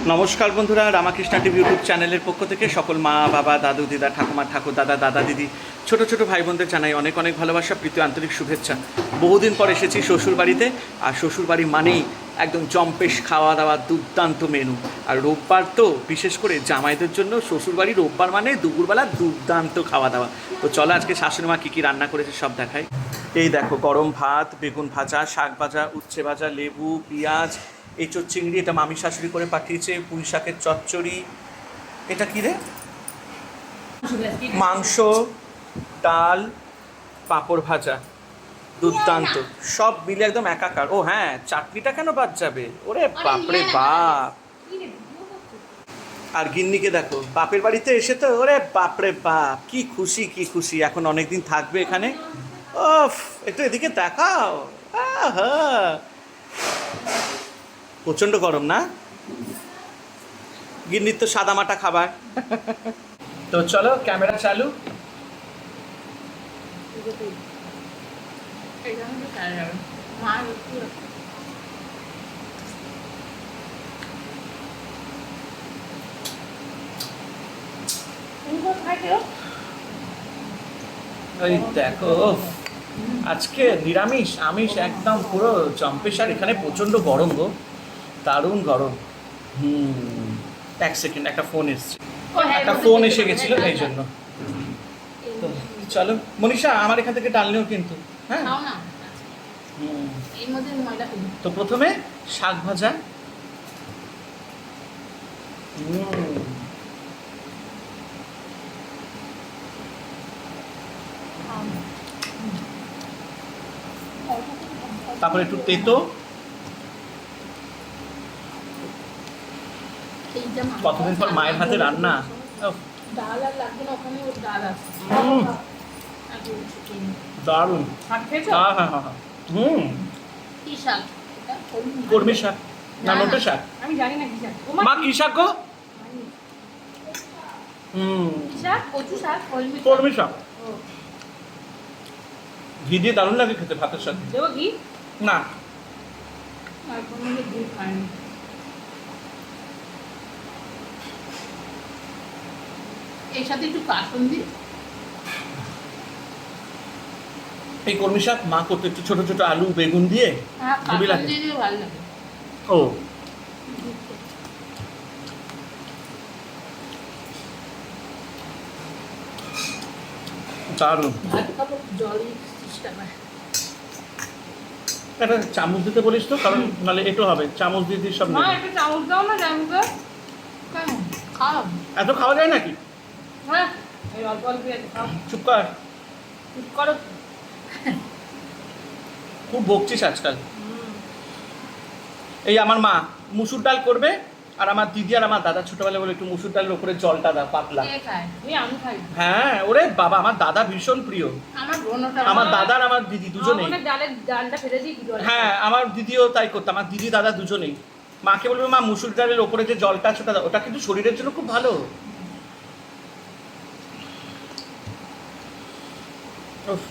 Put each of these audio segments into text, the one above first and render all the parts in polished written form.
নমস্কার বন্ধুরা, Ramakrishna TV YouTube চ্যানেলের পক্ষ থেকে সকল মা বাবা দাদু দিদা ঠাকুমা ঠাকুর দাদা দাদা দিদি ছোট ছোট ভাই বোনদের জানাই অনেক অনেক ভালোবাসা, প্রীতি আন্তরিক শুভেচ্ছা। বহুদিন পর এসেছি শ্বশুরবাড়িতে, আর শ্বশুরবাড়ি মানেই একদম জম্পেশ খাওয়া দাওয়া, দুর্দান্ত মেনু। আর রোববার তো বিশেষ করে জামাইদের জন্য শ্বশুরবাড়ি রোববার মানে দুপুরবেলা দুর্দান্ত খাওয়া দাওয়া। তো চলো আজকে শাশুড়ি মা কী কী রান্না করেছে সব দেখাই। এই দেখো, গরম ভাত, বেগুন ভাজা, শাক ভাজা, উচ্ছে ভাজা, লেবু, পেঁয়াজ, এঁচোড় চিংড়ি, এটা মামি শাশুড়ি করে পাঠিয়েছে, পুঁই শাকের চচ্চড়ি, এটা কী রে, মাংস, ডাল, পাঁপড় ভাজা, দুর্দান্ত, সব মিলে একদম একাকার। ও হ্যাঁ, চাটনিটা কেন বাদ যাবে, ওরে বাপরে বাপ। আর গিন্নিকে দেখো, বাপের বাড়িতে এসে তো ওরে বাপরে বাপ, কি খুশি কি খুশি, এখন অনেকদিন থাকবে এখানে। ওফ, একটু এদিকে দেখাও। আহা, প্রচণ্ড গরম না, গিন্নির তো সাদামাটা খাবার। তো চলো ক্যামেরা চালু। ওই দেখো, আজকে নিরামিষ আমিষ একদম পুরো জম্পেশ। আর এখানে প্রচণ্ড গরম গো, দারুণ গরম। এক সেকেন্ড, একটা ফোন এসছে, একটা ফোন এসে গেছিল এই জন্য। তো চলো মনীষা, আমার এখান থেকে ডাল নিও কিন্তু, হ্যাঁ। তো প্রথমে শাক ভাজা, তারপরে একটু তেতো, কতদিন পর মায়ের হাতে রান্না। দারুণ, হ্যাঁ হ্যাঁ হ্যাঁ, কর্মী শাক না নোটে শাক, আমি জানি না কি শাক মা কি শাক গো? কর্মী শাক, ঘি দিয়ে দারুণ লাগে খেতে ভাতের সাথে। দেবো কি না, এর সাথে একটু কাটুন দিই। এই কর্মী শাক মা করতে একটু ছোট ছোট আলু বেগুন দিয়ে খুবই লাগে। ভালো লাগে। ও দারুণ। একটা চামচ দিতে বলিস তো, কারণ নাহলে এটো হবে, চামচ দিয়ে দিস সব। একটু চামচ দাও না জামুকে, কেন খাও? এত খাওয়া যায় নাকি? হ্যাঁ, এই অল্প অল্প খাও। চুপ কর, চুপ করো। খুব বকছিস আজকাল। এই আমার মা মুসুর ডাল করবে, আর আমার দিদি আর আমার দাদা ছোটবেলায় বলে একটু মুসুর ডালের উপরে জলটা দাও পাতলা। আমি খাই। হ্যাঁ, ওরে বাবা, আমার দাদা ভীষণ প্রিয়। আমার দাদা আর আমার দিদি দুজনেই। ডালটা ফেলে দিই। হ্যাঁ, আমার দিদিও তাই করতো, আমার দিদি দাদা দুজনেই। মাকে বলবে মা মুসুর ডালের ওপরে যে জলটা আছে ওটা দাও, ওটা কিন্তু শরীরের জন্য খুব ভালো।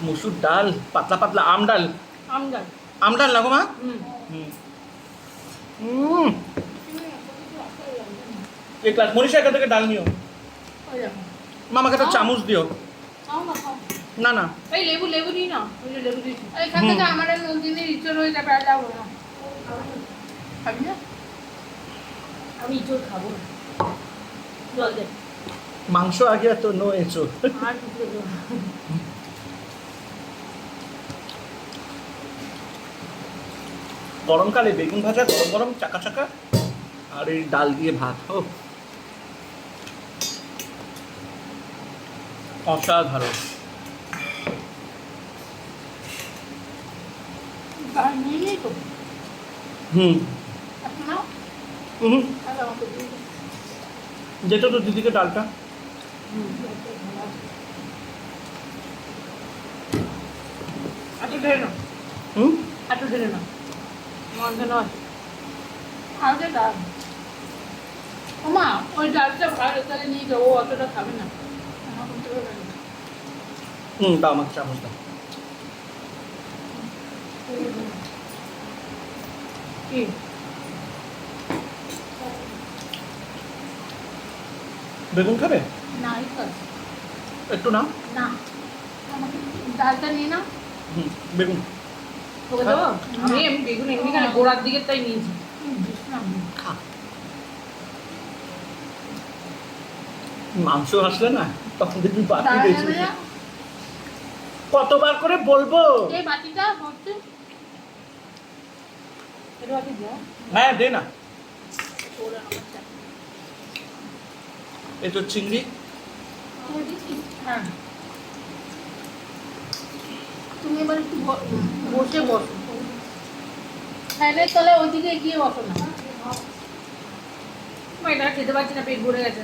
মুসুর ডাল পাতলা পাতলা, আমডাল আমডাল না গো মা। এক গ্লাস মনীষা এখান থেকে ডাল নিও, মামাকে একটা চামচ দিও। না না, এই লেবু দিই না, ওই যে লেবু দিই এখান থেকে আমার নন্দিনীর ইচ্ছা হয়ে যাবে। আর যাবো না, খাবি না? আমি ইঁচড় খাবো না, জল দে। মাংস আগে এত নো এঁচো। আর কিছু দেবো না। গরমকালে বেগুন ভাজা গরম গরম চাকা চাকা, আর এই ডাল দিয়ে ভাত, ও অসাধারণ। যেটা তো দিদিকে ডালটা। একটু ঢেলে না, একটু ঢেলে না, মন্দ নয়। আর যে ডাল, ওমা ওই ডালটা ভালো তাহলে নিয়ে যাবো, অতটা খাবে না। দাও আমাকে চামচ দাও। বেগুন খাবে? না এই তো আছে। একটু না। না আমাকে ডালটা নিয়ে নাও। হুম, বেগুন তোকে দেবো? আমি বেগুন এমনি খালি গোড়ার দিকে তাই নিয়েছি। খা। মাংস আসলে না তখন দেখবি বাকি ডাল বেঁচে নেবে না? কতবার করে বলবো? এই বাটিটা হচ্ছে এটা বাকি দাও। হ্যাঁ দে না। ওরা আমারটা। এই তো চিংড়ি। তুমি দিচ্ছিস? হ্যাঁ তুমি এবার একটু বসে বসো, ফ্যানের তলায় ওইদিকে গিয়ে বসো না। মা এটা আর খেতে পারছি না, পেট ভরে গেছে।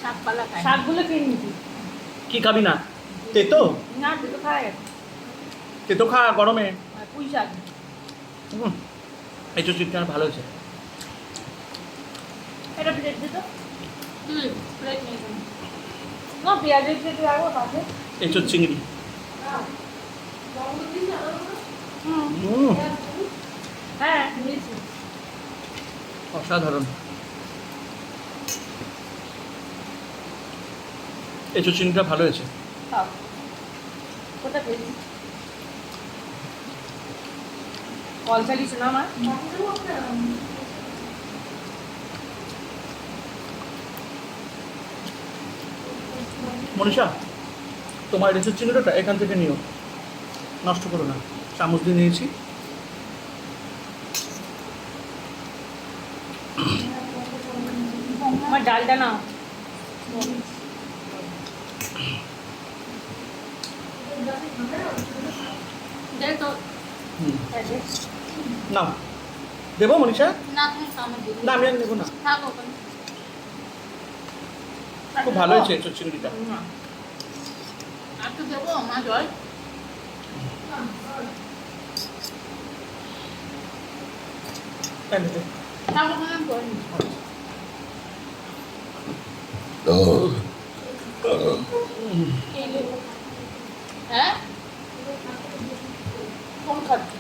শাক পালা খাই। শাকগুলো খেয়ে নিচ্ছি। কি খাবি না? তেতো? না দুটো খাওয়া গেছে। তেতো খা গরমে। আর পুঁই শাক। হুম, এই তো চিকেন ভালো হয়েছে। এটা প্লেট দিত প্লেট নিয়ে যাও। না পেঁয়াজের প্লেট রাখবো পাশে। এই তো চিংড়ি। হুম হুম, হ্যাঁ নিয়েছি। অসাধারণ। এই তো চিংড়িটা ভালো হয়েছে। খাও কোথা পেয়েছি কল চালিয়েছ না আমার? মনীষা, তোমার রেসের চিংড়িটা এখান থেকে নিও, নষ্ট করো না। চামচ দিয়ে নিয়েছি। আমার ডালটা নাও। দে তো। হুম, হ্যাঁ, দে। নাও। দেবো মনীষা? না তুমি সামনে দিও। না আমি আর নেবো না। থাক ওখানে। খুব ভালো হয়েছে এই তো চিংড়িটা। না। আর তো দেবো মা জল। এই নে, দে। থাক ওখানে আমি করে নিচ্ছি। এই লে। হ্যাঁ কোন খাচ্ছি?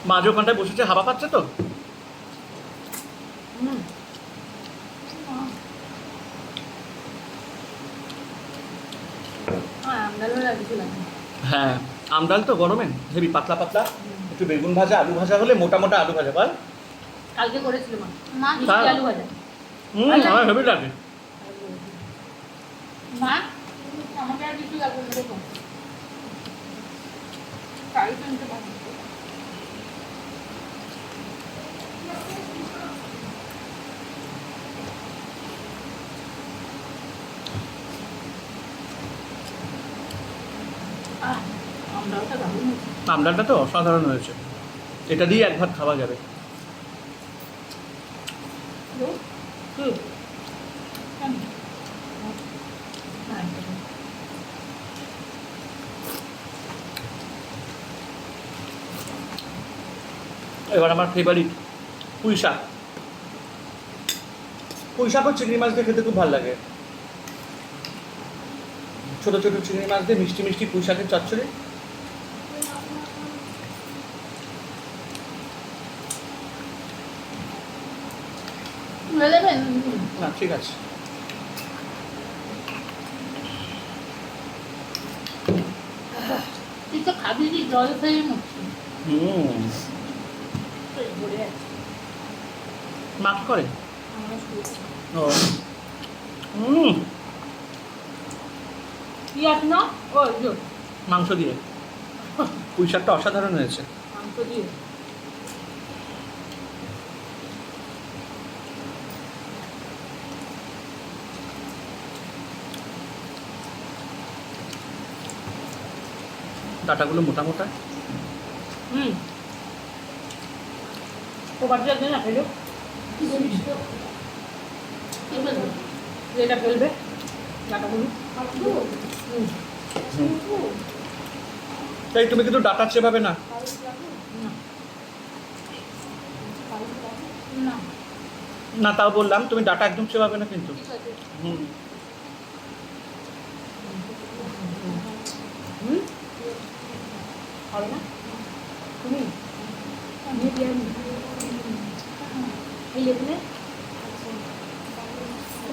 মা যে ওখানটায় বসেছে হাওয়া পাচ্ছে তো। হুম হ্যাঁ আমডালও লাগছিল। হ্যাঁ, আমডাল তো গরমে হেবি পাতলা পাতলা। একটু বেগুন ভাজা আলু ভাজা হলে মোটা মোটা আলু ভাজা বল। কালকে করেছিল মা মা মিষ্টি আলু ভাজা। হুম, আমার হেবি লাগে। মা আমাকে আর কিছু লাগবে না দেখো। শাড়ি তো নিতে পারবো। আমরাও তো দারুণ হয়েছে। আমডালটা তো অসাধারণ হয়েছে। এটা দিয়ে এক ভাত খাওয়া যাবে। হুম কেন? হ্যাঁ এবার আমার ফেভারিট পুঁই শাক। পুঁই শাক ও চিংড়ি মাছ দিয়ে খেতে খুব ভালো লাগে। ছোট ছোট চিংড়ি মাছ দিয়ে মিষ্টি মিষ্টি পুঁই শাকের চচ্চড়ি। তুলে দেবেন? না ঠিক আছে। তুই তো খাবি কি জল খেয়ে মরছি। হুম, পেট ভরে আছে। মা কি করে? আমরা শুয়েছি। ও হুম, কি আছে না ও ইয়ে মাংস দিয়ে পুঁই শাকটা অসাধারণ হয়েছে। মাংস দিয়ে ডাটাগুলো মোটা মোটা। হুম ও বাচ্চা আছে না ফেলো কি বলিস তো? কি বলবো? এটা ফেলবে ডাটাগুলো। হুম তাই তুমি কিন্তু ডাটা চেপাবে না। না না না তাও বললাম তুমি ডাটা একদম চেপাবে না কিন্তু। ঠিক আছে। হুম, হুম হবে না তুমি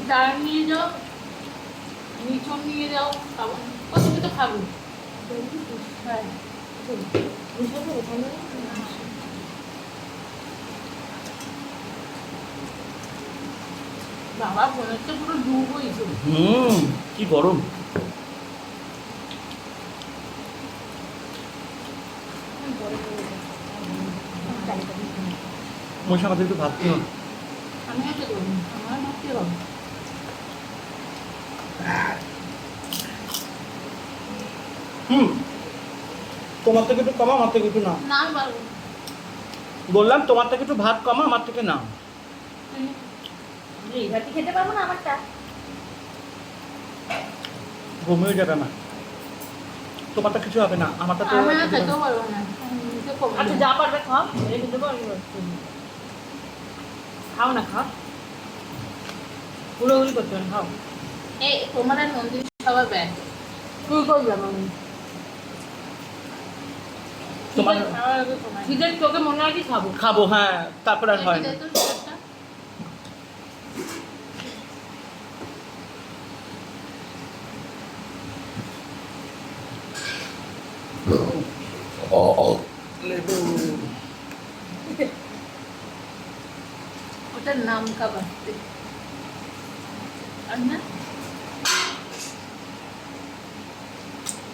ডাল নিয়ে যাও, মিচন নিয়ে যাও, খাবো ও তুমি তো খাবো। হ্যাঁ বাবা মনে হচ্ছে পুরো ডুব হয়েছে। কি গরম। মশা আমাদের একটু ভাত দিও। আমি একটা করবো, আমার ভাবতে হবে। তোমার থেকে একটু কমা, আমার থেকে একটু না। না আমি পারবো না। বললাম তোমার থেকে একটু ভাত কমা, আমার থেকে না। এই ভাতি খেতে পারবো না আমারটা। ঘুমিয়ে যাবে না, তোমারটা কিছু হবে না, আমারটা তো আমি আর খেতেও পারবো না। আচ্ছা যা পারবে খাও, রেখে দেবো আমি খাও না, খাও হুড়োহুড়ি করতে হবে, খাও। এই তোমার আর নন্দিনী খাবার ব্যাগ তুই করলাম আমি তোমার খাওয়ার আগে তোমার শীতের চোখে মনে হয় কি খাবো। খাবো, হ্যাঁ, তারপর আর হয় না। এই তো সেটা। ওটার নাম খাবার আর না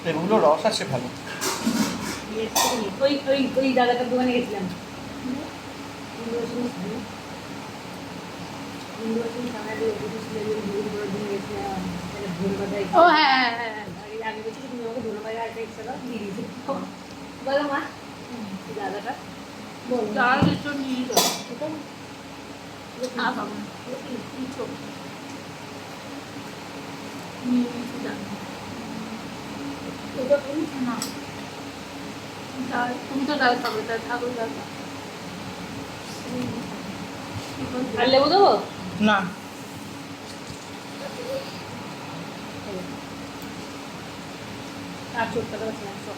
এগুলো রস আছে ভালো। ওই ওই ওই দাদাটার দোকানে গেছিলাম। ও হ্যাঁ হ্যাঁ হ্যাঁ হ্যাঁ। বলো মা দাদাটা চার লিটার নিয়ে যাও। আর খাবো না। নিয়ে নিয়েছি জানো। না ডাল, তুমি তো ডাল খাবে, তাই ঠাকুর ডাল খাও। আর লেবু দেবো? না, আর চোখটা দেবো সব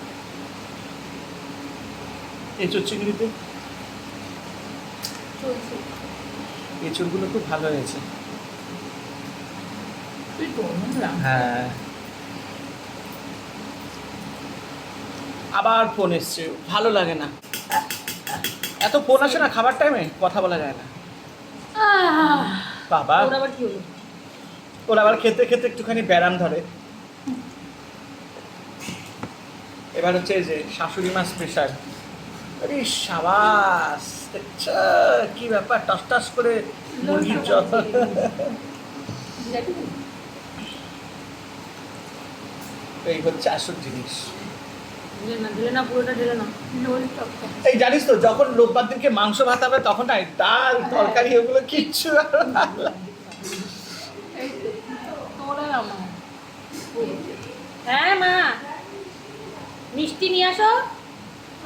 এঁচোর চিংড়িতে চলছে। এঁচোরগুলো খুব ভালো হয়েছে। তুই করলাম হ্যাঁ, আবার ফোন এসছে, ভালো লাগে না। এত ফোন আসে না খাবার টাইমে, কথা বলা যায় না। বাবা, ওর আবার কি হলো? ওর আবার খেতে খেতে একটুখানি ব্যারাম ধরে। এবার হচ্ছে এই যে শাশুড়ি মা স্পেশাল। আরে সাবাস, দেখছো কি ব্যাপার, টস টস করে মুরগির চপ। এই হচ্ছে আসল জিনিস। ঢেলে না পুরোটা ঢেলে না। লোল টপটা। এই জানিস তো, যখন রোববার দিনকে মাংস ভাত হবে তখন নাই ডাল তরকারি ওগুলো কিচ্ছু আর ভালো লাগে না। এই তো, তোরা আমার হ্যাঁ মা মিষ্টি নিয়ে আসো।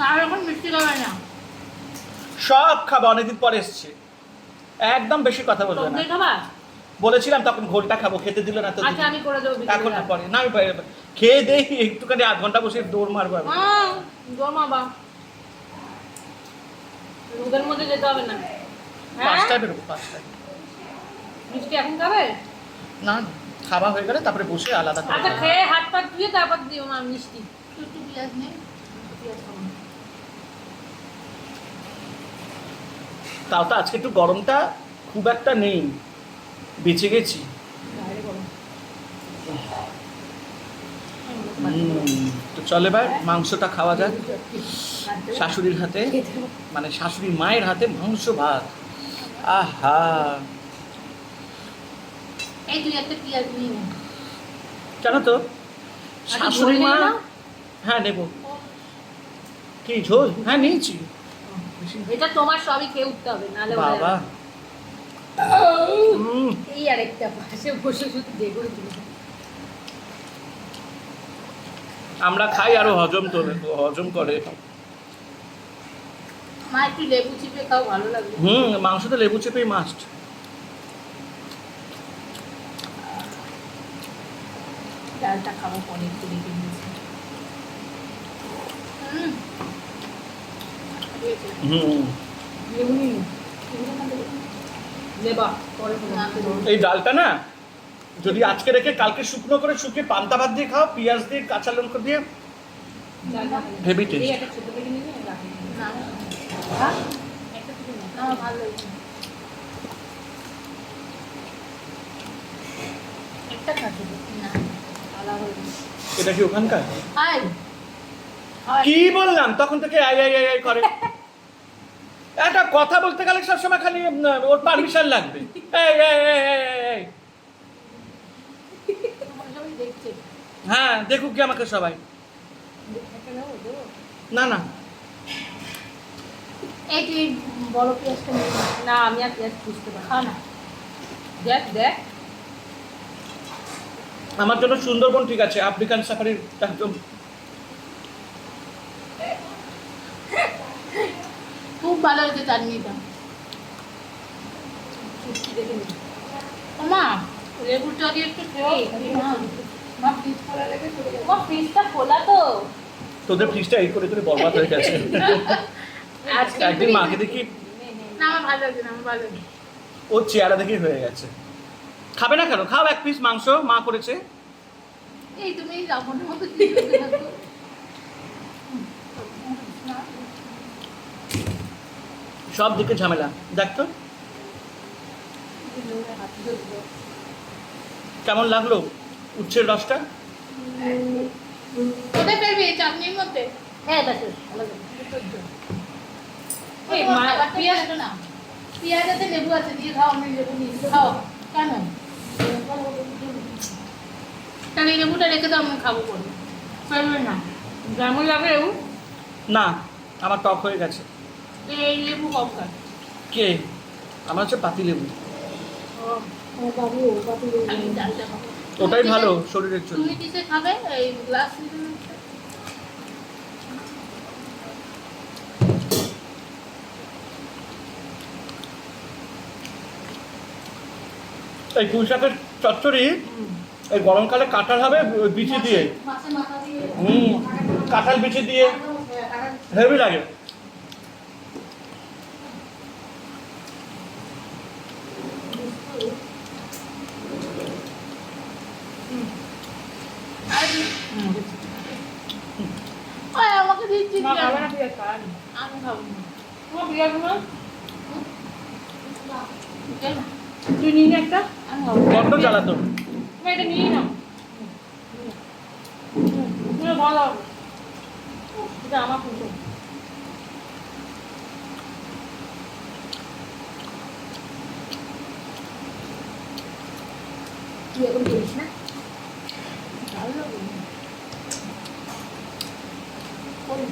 আর এখন মিষ্টি খাবে না। সব খাবো, অনেকদিন পরে এসছে, একদম বেশি কথা বলবে টক না। দই খাবা? বলেছিলাম তখন ঘোলটা খাবো, খেতে দিল না তো। আচ্ছা আমি করে দেবো এখন না, পরে না, আমি খেয়ে দেই একটুখানি, আধ ঘন্টা বসে দৌড় মারবো আমি। জমা বা রোদের মধ্যে যেতে হবে না। হ্যাঁ 5টায় বেরোবো, 5টায়। মিষ্টি এখন খাবে? না, খাওয়া হয়ে গেলে তারপরে বসে আলাদা করে আচ্ছা খাবো। খেয়ে হাত পা ধুয়ে তারপর দিও মা মিষ্টি। একটু পেঁয়াজ নেই। পেঁয়াজ খাবো না। তাও তো আজকে একটু গরমটা খুব একটা নেই, বেঁচে গেছি। বাইরে গরম। তো চলে এবার মাংসটা খাওয়া যাক শাশুড়ির হাতে, মানে শাশুড়ি মায়ের হাতে মাংস ভাত। আহা, এই তুই একটা পেঁয়াজ নিয়ে নে। জানো তো শাশুড়ি মা, নেবে না? হ্যাঁ নেবো। কি ঝোল? হ্যাঁ নিয়েছি। এটা তোমার সবই খেয়ে উঠতে হবে নাহলে বাবা, এই আরেকটা পাশে বসে শুধু দেখুন তুমি। আমরা খাই আরো হজম করে। মা একটু লেবু চিপে খাও, ভালো লাগবে। মাংসতে লেবু চেপেই মাস্ট। ডালটা খাবো পরে, একটু রেখে দিয়েছি। গেছে লেবু নিয়ে লেবা পরে এই ডালটা না যদি আজকে রেখে কালকে শুকনো করে শুকিয়ে পান্তা ভাত দিয়ে খাও, পেঁয়াজ দিয়ে, কাঁচা লঙ্কা দিয়ে, হেভি এই টেস্ট। একটা ছোট প্যাকেট নিয়ে রাখি না হ্যাঁ একটা ছোট না আমার ভালো লাগছে একটা খাচ্ছি না আলাদা হয়ে গেছে। এটা কি ওখানকার? আয় কি বললাম তখন থেকে আই আই আই আই করে। একটা কথা বলতে গেলে সবসময় খালি ওর পারমিশন লাগবে। এই এই এই এই, এই, এই। আমার সবাই দেখছে হ্যাঁ দেখুক কি আমাকে সবাই। একটা নেবো দেবো না না এই তুই বড় পেঁয়াজটা নিয়ে নে। না আমি আর পেঁয়াজ বুঝতে পারি খা না দেখ দেখ আমার জন্য সুন্দরবন ঠিক আছে, আফ্রিকান সাফারির একদম। খুব ভালো হয়েছে চাটনিটা সুস্থি দেখে নিই মা লেবুটা দিয়ে একটু খেও মা ফ্রিজ খোলা রেখে চলে যাবো মা ফ্রিজটা খোলা তো তোদের ফ্রিজটা এই করে করে বরবাদ হয়ে গেছে। আজকে একদিন মাকে দেখি না আমার ভালো লাগছে না আমার ভালো লাগছে ওর চেহারা দেখি হয়ে গেছে। খাবে না কেন? খাও এক পিস মাংস, মা করেছে। এই তুমি রাবণের মতো কি করতে থাকো সব দিকে ঝামেলা। দেখ তো কেমন লাগলো উচ্ছের রসটা? কোথায় ফেলবি চাটনির মধ্যে হ্যাঁ ব্যাস ভালো এই মা পেঁয়াজ না পেঁয়াজেতে লেবু আছে দিয়ে খাও আমি লেবু নিয়ে খাও কেন তাহলে এই লেবুটা রেখে দাও আমি খাবো বলে ফেলবে না যেমন লাগে লেবু না আমার টক হয়ে গেছে। এই লেবু কম খায় কে? আমার হচ্ছে পাতি লেবু। আমি ডালটা খাবো ওটাই ভালো শরীরের জন্য। তুমি কিসে খাবে এই গ্লাস এই পুঁই শাকের চচ্চড়ি এই গরমকালে কাঁঠাল হবে বিচি দিয়ে, মাছে মাথা দিয়ে কাঁঠাল বিচি দিয়ে হেভি লাগে। আমাকে দিচ্ছি মা খাবে না পেঁয়াজ খাওয়া আমি খাবো না তোমার পেঁয়াজ না কেন? তুই নিয়ে নে একটা আমি খাবো না। বড্ড জ্বালাতো। তুমি এটা নিয়ে নাও তুমি ভালো হবে এটা আমার পুজো তুই এখন করিস না ভালো লাগে না। করুন।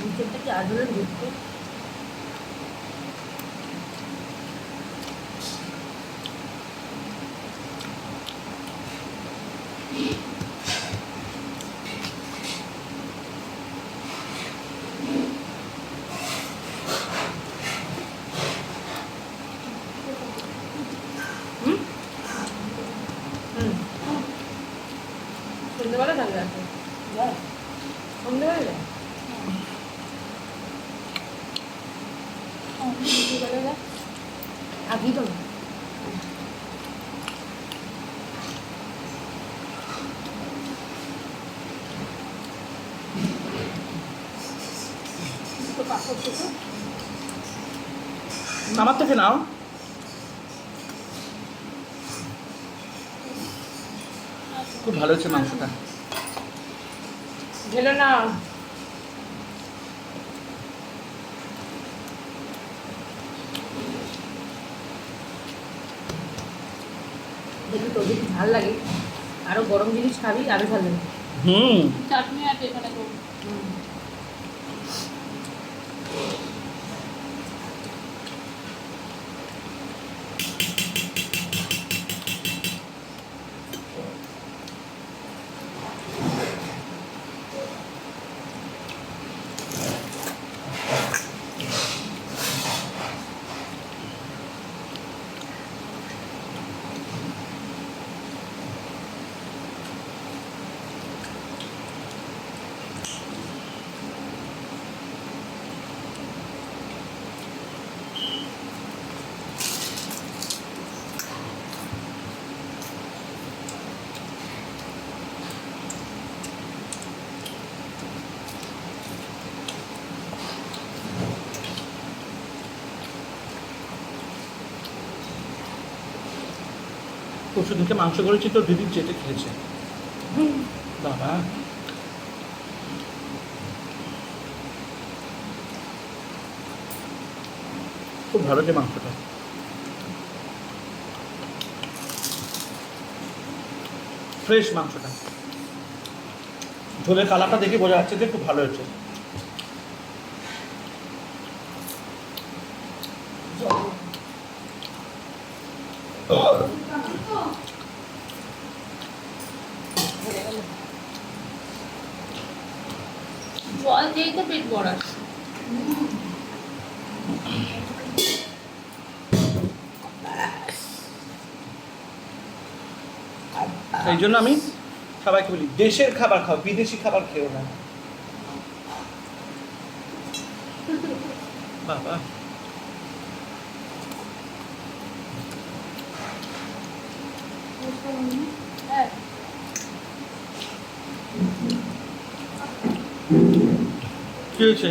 নিচেরটা কি আদরের দেখতে সন্ধ্যেবেলা থাকবে আছে সন্ধ্যেবেলা আগে তো না তো পাপড় থেকে আমার থেকে নাও। খুব ভালো হচ্ছে মাংসটা। ঢেলে না দেখবি তোর যদি ভালো লাগে আরো গরম জিনিস খাবি আরো ভালো লাগে চাটনি আছে এখানে করুন পরশু দিনকে মাংস করেছি তো দিদির চেটে খেয়েছে। বাবা খুব ভালো যে মাংসটা, ফ্রেশ মাংসটা, ঝোলের কালারটা দেখে বোঝা যাচ্ছে যে খুব ভালো হয়েছে। জল দিয়েই তো পেট ভরা। সেই জন্য আমি সবাইকে বলি দেশের খাবার খাও, বিদেশি খাবার খেও না। বাবা হ্যাঁ কি হয়েছে?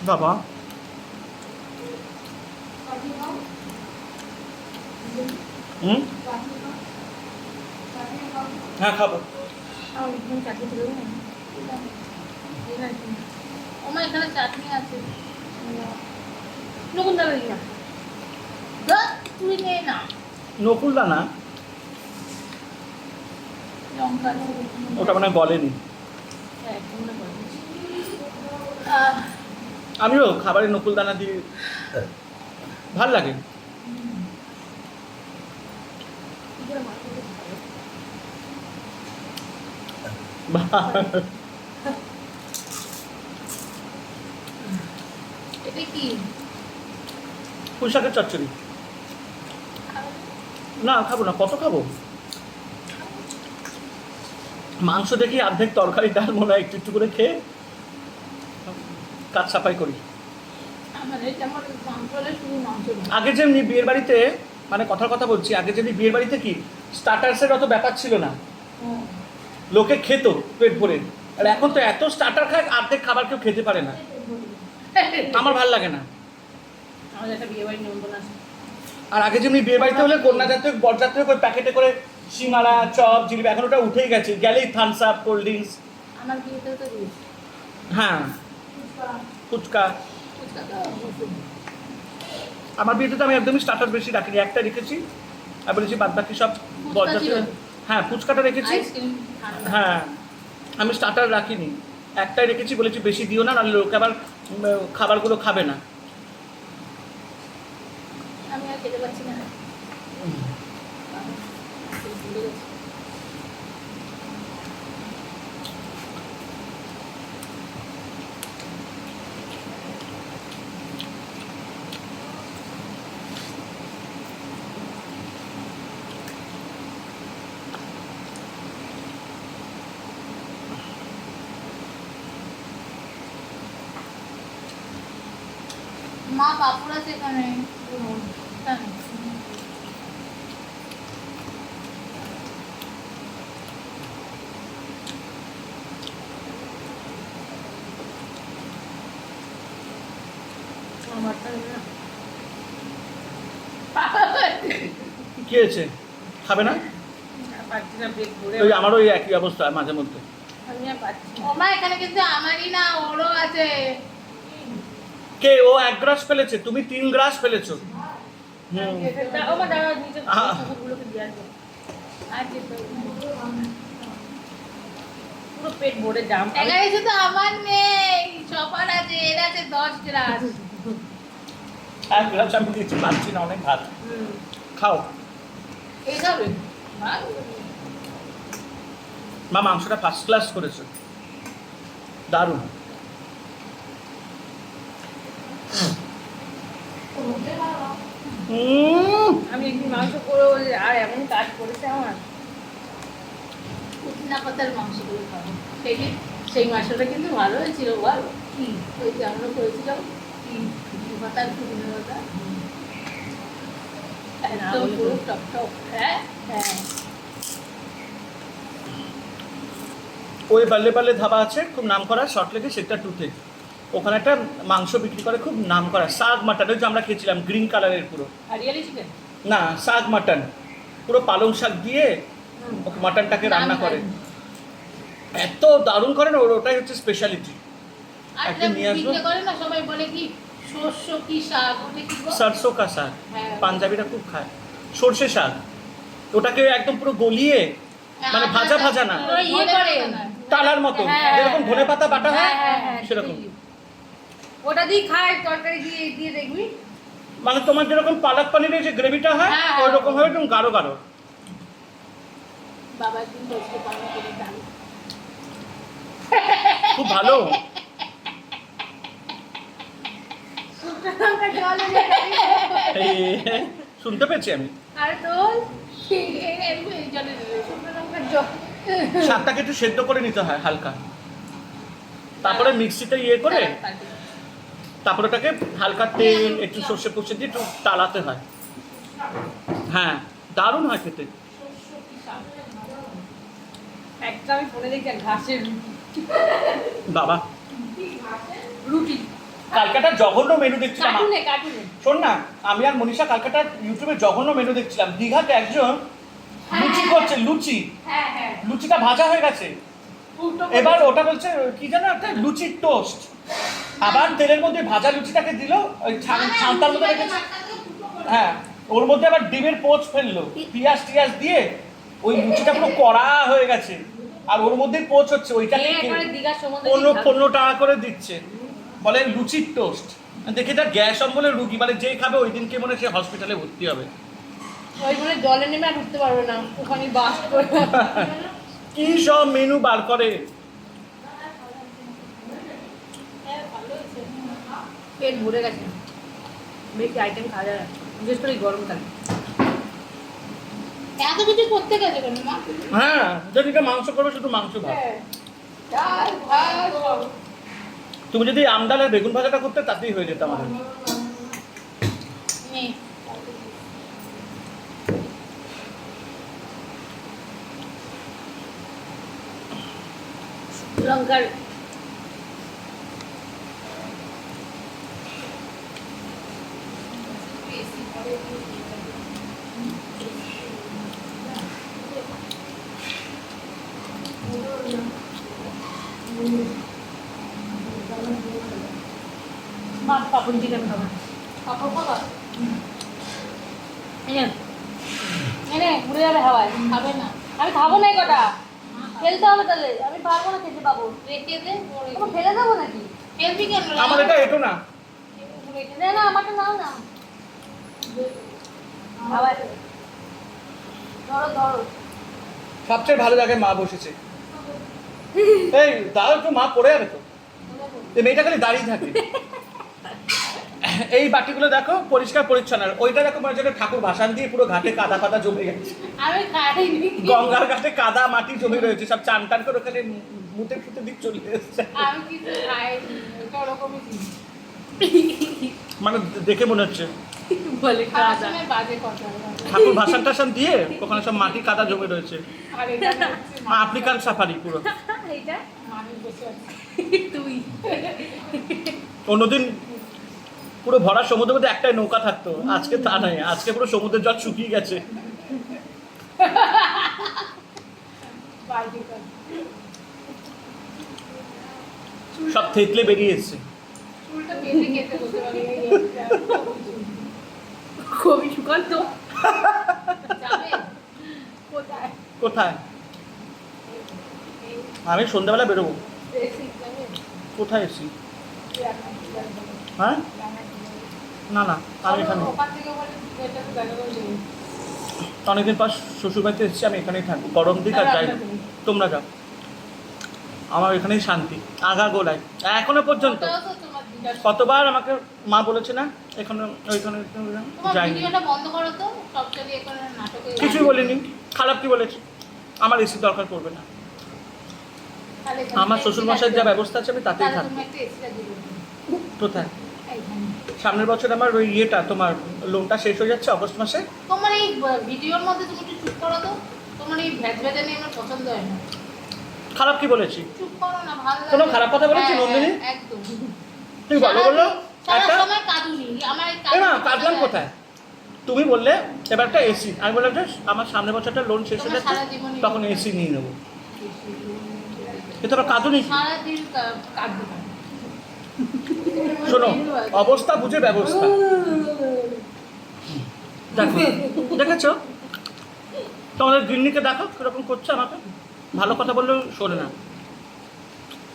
বাবা হুম, হ্যাঁ খাবো। ওমা এখানে চাটনি আছে, নকুন দাঁড়া না তুই নে না, নকুল দানা লঙ্কা ওটা মানে গলেনি। আমিও খাবারে নকুল দানা দিয়ে ভাল লাগে। এটা কি পুঁই শাকের চচ্চড়ি। না খাবো না, কত খাবো? মাংস দেখি অর্ধেক তরকারি ডাল মনে হয় একটু একটু করে খেয়ে কাজ সাফাই করি। আমাদের যেমন মাংস হলে শুধু মাংস না। আগে যেমনি বিয়ের বাড়িতে, মানে কথার কথা বলছি, আগে যেমনি বিয়ের বাড়িতে কি স্টার্টার্সের অত ব্যাপার ছিল না, লোকে খেত পেট ভরে। আর এখন তো এত স্টার্টার খায় অর্ধেক খাবার কেউ খেতে পারে না, আমার ভাল লাগে না। আমাদের একটা বিয়ে বাড়ি নিমন্ত্রণ আছে। আর আগে যেমনি বিয়ে বাড়িতে হলে কন্যা জাতীয় বরযাত্রী করে প্যাকেটে করে সিঙ্গাড়া চপ জিলিপি, এখন ওটা উঠেই গেছে, গেলেই থামস আপ কোল্ড ড্রিঙ্কস। আমার বিয়েতেও তো দিয়েছি হ্যাঁ ফুচকা। ফুচকা তো অবশ্যই। আমার বিয়েতে তো আমি একদমই স্টার্টার বেশি রাখিনি, একটা রেখেছি আর বলেছি বাদ বাকি সব ফুচকা বরযাত্রী। ছিল? হ্যাঁ ফুচকাটা রেখেছি। আইসক্রিম ঠান্ডা। হ্যাঁ আমি স্টার্টার রাখিনি, একটাই রেখেছি, বলেছি বেশি দিও না, নাহলে লোকে আবার খাবারগুলো খাবে না। আমি আর খেতে পারছি না। ভুলে গেছি। মা পাপড় আছে এখানে। কি হয়েছে, খাবে না? পাচ্ছি না পেট ভরে। ওই আমারও ওই একই অবস্থা মাঝে মধ্যে। আমি আর পাচ্ছি না। ওমা এখানে কিন্তু আমারই না, ওরও আছে। কে ও 1 গ্রাস ফেলেছে, তুমি 3 গ্রাস ফেলেছো। ও মা দাঁড়া, নিচে আহা। কুকুরগুলোকে দিয়ে আসবে। আছে তো। পুরো পেট ভরে জাম। এখানে শুধু আমার নেই, সবার আছে, এর আছে 10 গ্লাস। 1 গ্রাস আমি দিচ্ছি, পাচ্ছি না, অনেক ভাত খাও। এই খাবে? মা মাংসটা ফার্স্ট ক্লাস করেছে, দারুণ। আমি একদিন মাংস করে আর এমন কাজ করেছে আমার। পুদিনা পাতার মাংসগুলো খাবো। সেই মাংসটা কিন্তু ভালো হয়েছিল বল। কি ওই যে আমরা করেছিলাম কি পুদিনা পাতার পুদিনা পাতা একদম পুরো টক টক। হ্যাঁ হ্যাঁ ওই বাল্লে বাল্লে ধাবা আছে খুব নাম করা সল্টলেকে, সেক্টর 2-তে। ওখানে একটা মাংস বিক্রি করে খুব নাম করা, শাক মাটন, ওই যে আমরা খেয়েছিলাম গ্রিন কালারের পুরো। হরিয়ালি চিকেন? না, শাক মাটন, পুরো পালং শাক দিয়ে মাটনটাকে রান্না করে, এত দারুণ করে না, ওটাই হচ্ছে স্পেশালিটি। আর একদিন নিয়ে আসবো। বিক্রি করে না সবাই বলে কি শস্য কি শাক, ওটা কি গো? সরষো কা শাক, হ্যাঁ। পাঞ্জাবিরা খুব খায়। সর্ষে শাক, ওটাকে একদম পুরো গলিয়ে, মানে ভাজা ভাজা না, ওরা ইয়ে করে টালার মতো, হ্যাঁ, যেরকম ধনে পাতা বাটা হয় হ্যাঁ, সেরকম। ওটা দিয়ে খায় তরকারি দিয়ে দিয়ে দেখবি। মানে তোমার যেরকম পালক পনিরের যে গ্রেভিটা হয় হ্যাঁ, ওই রকম ভাবে একদম গাঢ় গাঢ়। বাবা একদিন বসে পালন করে ডাল। খুব ভালো। লঙ্কা জল এনে এই, শুনতে পেয়েছি আমি। আর দোল এই জলে দেবে শুকনো লঙ্কার জল। শাকটাকে একটু সেদ্ধ করে নিতে হয় হালকা, তারপরে মিক্সিতে ইয়ে করে, তারপরে ওটাকে হালকা তেল একটু সর্ষে ফর্ষে দিয়ে একটু টালাতে হয়। হ্যাঁ, দারুণ হয় খেতে। একটা আমি ফোনে দেখি ঘাসের বাবা, রুটি কালকাটা জঘন্য মেনু দেখছিলাম। কার্টুনে কার্টুনে শোন না, আমি আর মনীষা কালকাটা ইউটিউবে জঘন্য মেনু দেখছিলাম। দীঘাতে একজন লুচি করছে, লুচি, হ্যাঁ হ্যাঁ লুচিটা ভাজা হয়ে গেছে, উল্টো এবার ওটা বলছে কি জানো একটা লুচির টোস্ট, আবার তেলের মধ্যে ভাজা লুচিটাকে দিল ওই ছান্তার মধ্যে রেখেছে। হ্যাঁ, ওর মধ্যে আবার ডিমের পোচ ফেললো, পিঁয়াজ টিয়াজ দিয়ে ওই লুচিটা পুরো কড়া হয়ে গেছে, আর ওর মধ্যে পোচ হচ্ছে, ওইটাকে এখানে দীঘার সমুদ্রে 15 টাকা করে দিচ্ছে, বলে লুচির টোস্ট। দেখে তার গ্যাস অম্বলের রুগী, মানে যে খাবে ওই দিনকে মনে সে হসপিটালে ভর্তি হবে। ওই মানে জলে নেমে আর উঠতে পারবে না, ওখানে বাস করে। কি সব মেনু বার করে। পেট ভরে গেছে, বেশি আইটেম খাওয়া যায় না, বিশেষ করে এই গরমকালে। এত কিছু করতে গেছে কেন মা? হ্যাঁ, যেদিকে মাংস করবে শুধু মাংস ভাত। ডাল ভাত সব। তুমি যদি আমডাল আর বেগুন ভাজাটা করতে তাতেই হয়ে যেত আমাদের। নে। লঙ্কার মা পাপড় চিকেন খাবে। কাপড় পাকা এই নে, উড়ে যাবে হাওয়ায়। খাবে না। আমি খাবো না এই কটা, ফেলতে হবে তাহলে, আমি পারবো না খেতে পাবো। রেখে দে পরে তোমার ফেলে দেবো নাকি? ফেলবি কেন? আমার এটা এটো না, না না, আমাকে নাও না, হাওয়ায় ফেলে। ধরো ধরো। সবচেয়ে ভালো জায়গায় মা বসেছে। এই দাও একটু, মা পড়ে যাবে তো। এই মেয়েটা খালি দাঁড়িয়ে থাকে। এই বাটিগুলো দেখো পরিষ্কার পরিচ্ছন্ন, আর ওইটা দেখো মানে যেন ঠাকুর ভাসান দিয়ে পুরো ঘাটে কাদা কাদা জমে গেছে। আমি খাইনি। গঙ্গার ঘাটে কাদা মাটি জমে রয়েছে, সব চান টান করে ওখানে মুতে ফুতে দিক চলে এসেছে। আমি কিছু খাইনি, ওটা ওরকমই ছিল। মানে দেখে মনে হচ্ছে বলে খাওয়ার খাওয়া সময় বাজে কথা। ঠাকুর ভাসান টাসান দিয়ে ওখানে সব মাটি কাদা জমে রয়েছে। আর এটা হচ্ছে আফ্রিকান সাফারি পুরো। এইটা মানুষ বসে আছে। তুই অন্যদিন পুরো ভরা সমুদ্রের মধ্যে একটাই নৌকা থাকতো, আজকে তা নয়, আজকে পুরো সমুদ্রের জল শুকিয়ে গেছে। বাজে কথা। সব থেতলে বেরিয়ে এসছে। চুলটা বেঁধে খেতে বসে পারি। খুবই সুকান্ত। যাবে কোথায়? কোথায়? আমি সন্ধ্যাবেলা বেরোবো। বেশি যাবে? কোথায় এসছি? হ্যাঁ, না না, আমি এখানে ওখান থেকে বলে এটা তো দেখা করে দেবো। অনেকদিন পর শ্বশুরবাড়িতে এসেছি, আমি এখানেই থাকবো, গরম দিক আর যাই না। তোমরা যাও, আমার এখানেই শান্তি আগা গোলায় এখনো পর্যন্ত। ওটাও তো তোমার দিদার। কতবার আমাকে মা বলেছে না এখনো ওইখানে তোমার যাইনি, ভিডিওটা বন্ধ করো তো, সব যদি এখন নাটকে কিছুই বলিনি। খারাপ কি বলেছি? আমার এসি দরকার পড়বে না, তাহলে এখানে আমার একটা শ্বশুর AC মশাইয়ের যা লাগবে। ব্যবস্থা আছে আমি তাতেই তাহলে থাকবো। তুমি একটা এসিটা দিবে কোথায়? এইখানে। সামনের বছর আমার ওই ইয়েটা তোমার লোনটা শেষ হয়ে যাচ্ছে অগস্ট মাসে। তোমার এই ভিডিওর মধ্যে তুমি একটু চুপ করো তো, তোমার এই ভেজ ভেজা নিয়ে আমার পছন্দ হয় না। খারাপ কি বলেছি? চুপ করো না, ভালো লাগে। কোনো খারাপ কথা বলেছি, হ্যাঁ, নন্দিনী? একদম। তুই ভালো বললো সারা একটা সময় কাঁদুনি, আমার এই এ না কাঁদুনি কাঁদলাম কথা কোথায়? তুমি বললে এবার একটা এসি, আমি বললাম যে আমার সামনের বছরটা লোন শেষ হয়ে তোমার যাচ্ছে, সারা জীবনই তখন এসি নিয়ে নেবো। এ তো কাঁদুনি কি? সারাদিন কাঁদবো না। শোনো, অবস্থা বুঝে ব্যবস্থা। দেখো, দেখেছো তোমাদের গিন্নিকে দেখো কিরকম করছে আমাকে, ভালো কথা বললেও শোনে না।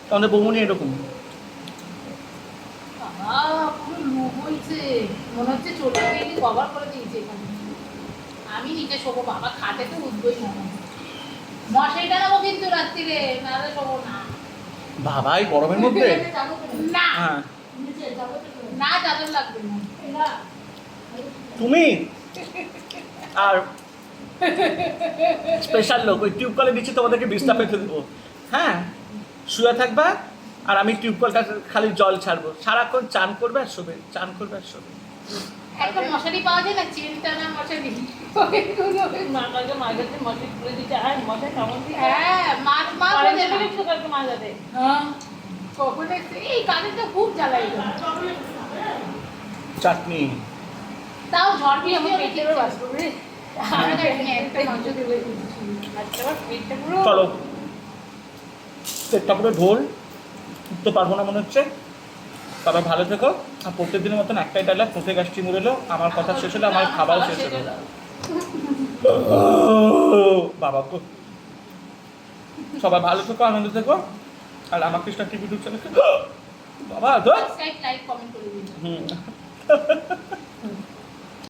তোমাদের বৌমনি এরকম। বাবা, পুরো লোভ হয়েছে। মনে হচ্ছে চলে গিয়ে কভার করে দিয়েছে এখানে। আমি নিচে শোবো, বাবা খাটে তো উঠবই না। মশারি টানাবো কিন্তু রাত্রিরে, নাহলে শোবো না। বাবা এই গরমের মধ্যে না, হ্যাঁ না চাদর লাগবে না। তুমি আর স্পেশাল লোক ওই টিউব কলে দিচ্ছি তোমাদেরকে বিস্তার পেতে দেবো। হ্যাঁ শুয়ে থাকবা আর আমি টিউব কলটা খালি জল ছাড়বো, সারাক্ষণ চান করবে আর শোবে, চান করবে আর শোবে। একটা মশারি পাওয়া যায় না, চেন টানা মশারি। মাকে মাঝাতে মশাই খুলে দিতে আর মশাই কেমন দিয়ে হ্যাঁ, মা বলে না। কালকে মাঝাতে হ্যাঁ, কখন এসে এই কাজটা খুব জ্বালাই গো। চাটনি তাও ঝড় কি আমার বৃষ্টি পেটের হলে বাস করবে আমি জানি না, একটা মাংস দেবে দিচ্ছি। আজকে আমার পেটটা পুরো চলো পেটটা পুরো ঢোল, উঠতে পারবো না মনে হচ্ছে। তবে ভালো থেকো, আর প্রত্যেক দিনের মতন একটাই ডায়লগ, মুখে গাছটি মুড়েলো, আমার কথা শেষ হলো, আমার খাবার শেষ হলো। বাবা গো, সবাই ভালো থেকো, আনন্দ থেকো, আর আমার কৃষ্ণ টিভি ইউটিউব চ্যানেল বাবা ধর সাবস্ক্রাইব, লাইক, কমেন্ট করে দিন। হুম